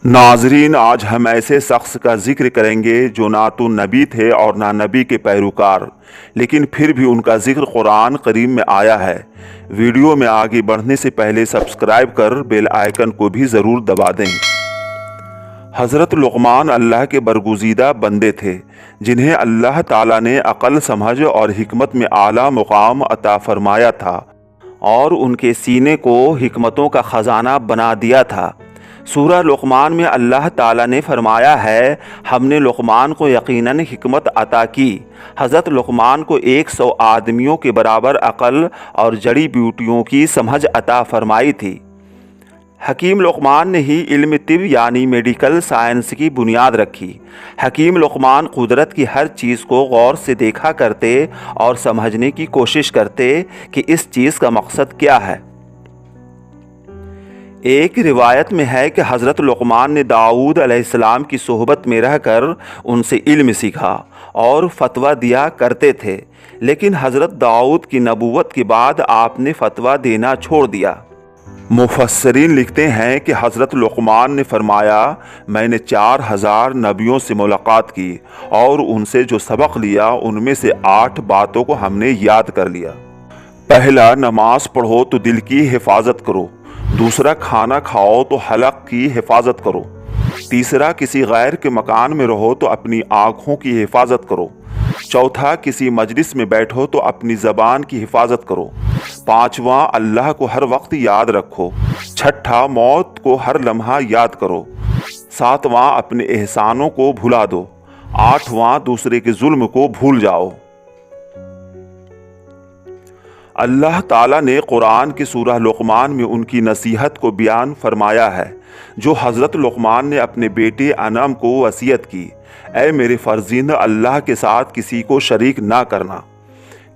नाजरीन, आज हम ऐसे शख्स का जिक्र करेंगे जो ना तो नबी थे और ना नबी के पैरोकार, लेकिन फिर भी उनका जिक्र कुरान करीम में आया है। वीडियो में आगे बढ़ने से पहले सब्सक्राइब कर बेल आइकन को भी ज़रूर दबा दें। हज़रत लुक़मान अल्लाह के बरगुज़ीदा बंदे थे, जिन्हें अल्लाह ताला ने अक़ल, समझ और हिकमत में आला मुक़ाम अता फ़रमाया था और उनके सीने को हिकमतों का ख़जाना बना दिया था। सूरह लुक़मान में अल्लाह ताला ने फरमाया है, हमने लुक़मान को यकीनन हिकमत अता की। हज़रत लुक़मान को 100 आदमियों के बराबर अक़ल और जड़ी बूटियों की समझ अता फरमाई थी। हकीम लुक़मान ने ही इल्म तिब यानी मेडिकल साइंस की बुनियाद रखी। हकीम लुक़मान कुदरत की हर चीज़ को गौर से देखा करते और समझने की कोशिश करते कि इस चीज़ का मकसद क्या है। एक रिवायत में है कि हज़रत लुक़मान ने दाऊद अलैहिस्सलाम की सोहबत में रहकर उनसे इल्म सीखा और फतवा दिया करते थे, लेकिन हज़रत दाऊद की नबूवत के बाद आपने फतवा देना छोड़ दिया। मुफस्सिरीन लिखते हैं कि हज़रत लुक़मान ने फरमाया, मैंने 4000 नबियों से मुलाकात की और उनसे जो सबक लिया उनमें से 8 बातों को हमने याद कर लिया। पहला, नमाज पढ़ो तो दिल की हिफाजत करो। दूसरा, खाना खाओ तो हलक की हिफाजत करो। तीसरा, किसी गैर के मकान में रहो तो अपनी आँखों की हिफाजत करो। चौथा, किसी मजलिस में बैठो तो अपनी ज़बान की हिफाजत करो। पाँचवा, अल्लाह को हर वक्त याद रखो। छठा, मौत को हर लम्हा याद करो। सातवां, अपने एहसानों को भुला दो। आठवां, दूसरे के जुल्म को भूल जाओ। अल्लाह ताला ने कुरान की सूरह लुक़मान में उनकी नसीहत को बयान फरमाया है, जो हज़रत लुक़मान ने अपने बेटे अनम को वसीयत की, ऐ मेरे फ़र्ज़िंद, अल्लाह के साथ किसी को शरीक ना करना,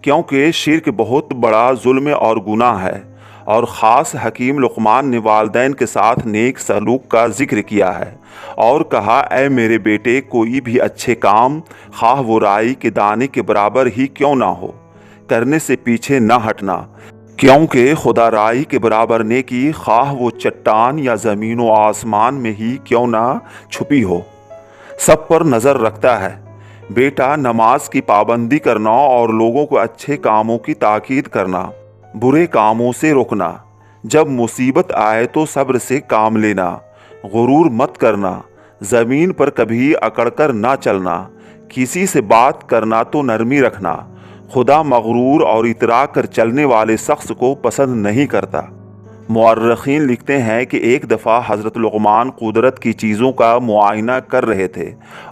क्योंकि शिर्क बहुत बड़ा जुल्म और गुनाह है। और ख़ास हकीम लुक़मान ने वालिदैन के साथ नेक सलूक का ज़िक्र किया है और कहा, ऐ मेरे बेटे, कोई भी अच्छे काम, ख़्वाह वो राई के दाने के बराबर ही क्यों ना हो, करने से पीछे न हटना, क्योंकि खुदा राई के बराबर नेकी, ख़्वाह वो चट्टान या ज़मीन व आसमान में ही क्यों ना छुपी हो, सब पर नज़र रखता है। बेटा, नमाज की पाबंदी करना और लोगों को अच्छे कामों की ताकीद करना, बुरे कामों से रोकना, जब मुसीबत आए तो सब्र से काम लेना, गुरूर मत करना, ज़मीन पर कभी अकड़कर ना चलना, किसी से बात करना तो नरमी रखना, खुदा मगरूर और इतरा कर चलने वाले शख्स को पसंद नहीं करता। मुअर्रिखीन लिखते हैं कि एक दफ़ा हज़रत लुक़मान कुदरत की चीज़ों का मुआयना कर रहे थे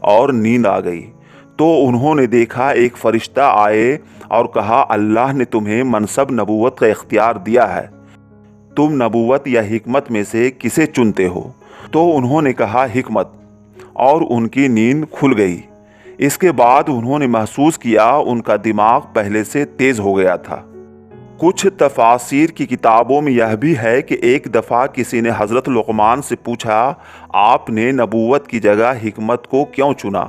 और नींद आ गई, तो उन्होंने देखा एक फ़रिश्ता आए और कहा, अल्लाह ने तुम्हें मनसब नबूवत का इख्तियार दिया है, तुम नबूवत या हिकमत में से किसे चुनते हो? तो उन्होंने कहा, हिकमत, और उनकी नींद खुल गई। इसके बाद उन्होंने महसूस किया उनका दिमाग पहले से तेज हो गया था। कुछ तफासिर की किताबों में यह भी है कि एक दफ़ा किसी ने हज़रत लुक़मान से पूछा, आपने नबूवत की जगह हिकमत को क्यों चुना?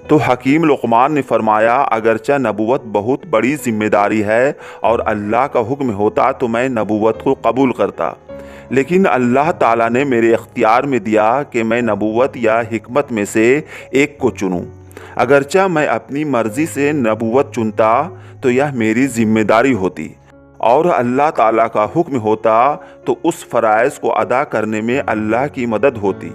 तो हकीम लुक़मान ने फरमाया, अगरचा नबूवत बहुत बड़ी जिम्मेदारी है और अल्लाह का हुक्म होता तो मैं नबूवत को कबूल करता, लेकिन अल्लाह ताला ने मेरे इख्तियार में दिया कि मैं नबूवत या हिकमत में से एक को चुनूँ। अगरचा मैं अपनी मर्ज़ी से नबूवत चुनता तो यह मेरी जिम्मेदारी होती, और अल्लाह ताला का हुक्म होता तो उस फ़राइज़ को अदा करने में अल्लाह की मदद होती।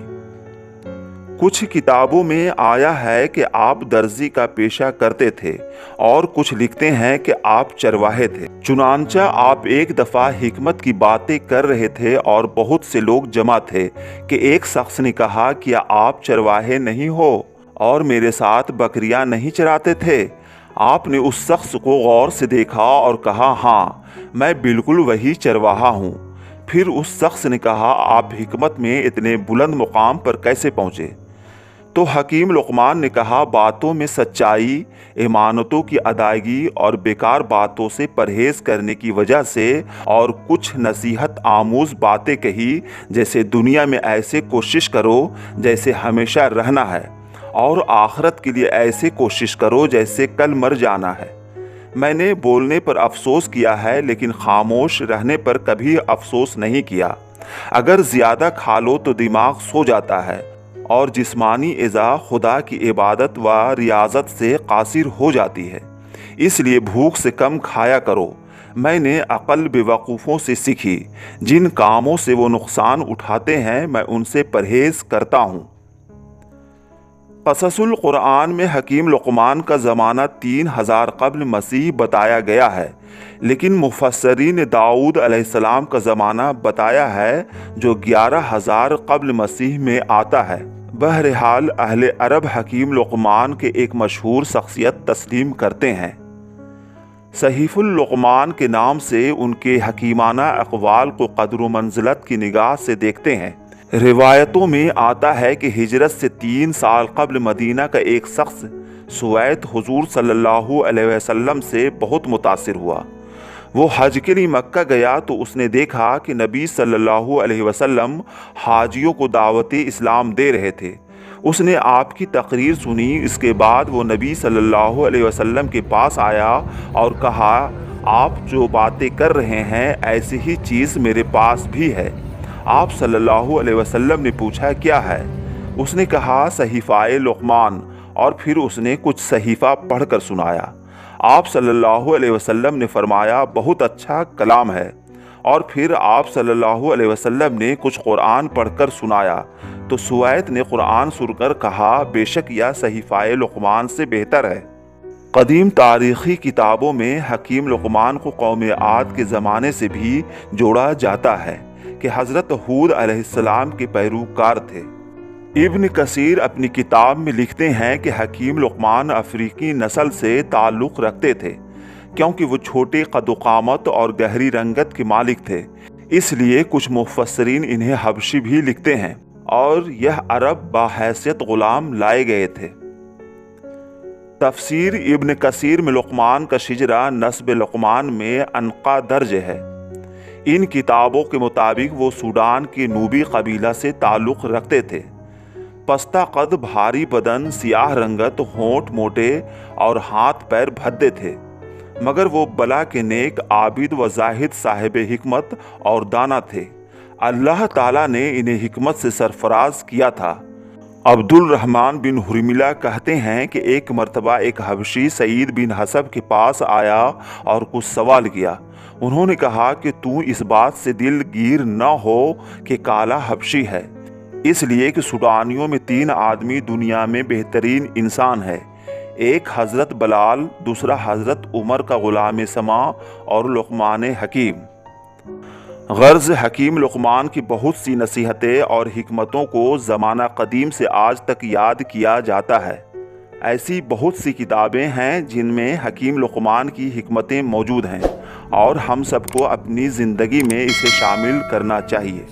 कुछ किताबों में आया है कि आप दर्जी का पेशा करते थे और कुछ लिखते हैं कि आप चरवाहे थे। चुनांचा आप एक दफ़ा हिकमत की बातें कर रहे थे और बहुत से लोग जमा थे कि एक शख्स ने कहा, क्या आप चरवाहे नहीं हो और मेरे साथ बकरियां नहीं चराते थे? आपने उस शख्स को गौर से देखा और कहा, हाँ, मैं बिल्कुल वही चरवाहा हूँ। फिर उस शख्स ने कहा, आप हिकमत में इतने बुलंद मुकाम पर कैसे पहुँचे? तो हकीम लुक़मान ने कहा, बातों में सच्चाई, इमानतों की अदायगी और बेकार बातों से परहेज़ करने की वजह से, और कुछ नसीहत आमूज़ बातें कही, जैसे दुनिया में ऐसे कोशिश करो जैसे हमेशा रहना है, और आखिरत के लिए ऐसे कोशिश करो जैसे कल मर जाना है। मैंने बोलने पर अफसोस किया है, लेकिन खामोश रहने पर कभी अफसोस नहीं किया। अगर ज़्यादा खा लो तो दिमाग सो जाता है اور جسمانی اعضاء خدا کی عبادت و ریاضت سے قاصر ہو جاتی ہے۔ اس لیے بھوک سے کم کھایا کرو۔ میں نے عقل بیوقوفوں سے سیکھی، جن کاموں سے وہ نقصان اٹھاتے ہیں میں ان سے پرہیز کرتا ہوں۔ قصص القرآن میں حکیم لقمان کا زمانہ 3000 قبل مسیح بتایا گیا ہے، لیکن مفسرین نے داؤد علیہ السلام کا زمانہ بتایا ہے جو 11000 قبل مسیح میں آتا ہے۔ بہرحال اہل عرب حکیم لقمان کے ایک مشہور شخصیت تسلیم کرتے ہیں۔ صحیف اللقمان کے نام سے ان کے حکیمانہ اقوال کو قدر و منزلت کی نگاہ سے دیکھتے ہیں۔ روایتوں میں آتا ہے کہ ہجرت سے 3 سال قبل مدینہ کا ایک شخص سوید حضور صلی اللہ علیہ وسلم سے بہت متاثر ہوا۔ وہ حج کے لیے مکہ گیا تو اس نے دیکھا کہ نبی صلی اللہ علیہ وسلم حاجیوں کو دعوت اسلام دے رہے تھے۔ اس نے آپ کی تقریر سنی۔ اس کے بعد وہ نبی صلی اللہ علیہ وسلم کے پاس آیا اور کہا، آپ جو باتیں کر رہے ہیں ایسی ہی چیز میرے پاس بھی ہے۔ آپ صلی اللہ علیہ وسلم نے پوچھا، کیا ہے؟ اس نے کہا، صحیفہ لقمان، اور پھر اس نے کچھ صحیفہ پڑھ کر سنایا۔ آپ صلی اللہ علیہ وسلم نے فرمایا، بہت اچھا کلام ہے۔ اور پھر آپ صلی اللہ علیہ وسلم نے کچھ قرآن پڑھ کر سنایا تو سوید نے قرآن سن کر کہا، بے شک یہ صحیفہ لقمان سے بہتر ہے۔ قدیم تاریخی کتابوں میں حکیم لقمان کو قوم عاد کے زمانے سے بھی جوڑا جاتا ہے کہ حضرت ہود علیہ السلام کے پیروکار تھے۔ ابن کثیر اپنی کتاب میں لکھتے ہیں کہ حکیم لقمان افریقی نسل سے تعلق رکھتے تھے، کیونکہ وہ چھوٹے قد و قامت اور گہری رنگت کے مالک تھے۔ اس لیے کچھ مفسرین انہیں حبشی بھی لکھتے ہیں، اور یہ عرب بحیثیت غلام لائے گئے تھے۔ تفسیر ابن کثیر میں لقمان کا شجرہ نسب لقمان میں عنقا درج ہے۔ ان کتابوں کے مطابق وہ سوڈان کے نوبی قبیلہ سے تعلق رکھتے تھے۔ پستہ قد، بھاری بدن، سیاہ رنگت، ہونٹ موٹے اور ہاتھ پیر بھدے تھے، مگر وہ بلا کے نیک، عابد و زاہد، صاحب حکمت اور دانا تھے۔ اللہ تعالیٰ نے انہیں حکمت سے سرفراز کیا تھا۔ عبد الرحمن بن حرملہ کہتے ہیں کہ ایک مرتبہ ایک حبشی سعید بن حسب کے پاس آیا اور کچھ سوال کیا۔ انہوں نے کہا کہ تو اس بات سے دل گیر نہ ہو کہ کالا حبشی ہے، اس لیے کہ سوڈانیوں میں 3 آدمی دنیا میں بہترین انسان ہے، ایک حضرت بلال، دوسرا حضرت عمر کا غلام سما اور لقمان حکیم۔ غرض حکیم لقمان کی بہت سی نصیحتیں اور حکمتوں کو زمانہ قدیم سے آج تک یاد کیا جاتا ہے۔ ایسی بہت سی کتابیں ہیں جن میں حکیم لقمان کی حکمتیں موجود ہیں، اور ہم سب کو اپنی زندگی میں اسے شامل کرنا چاہیے۔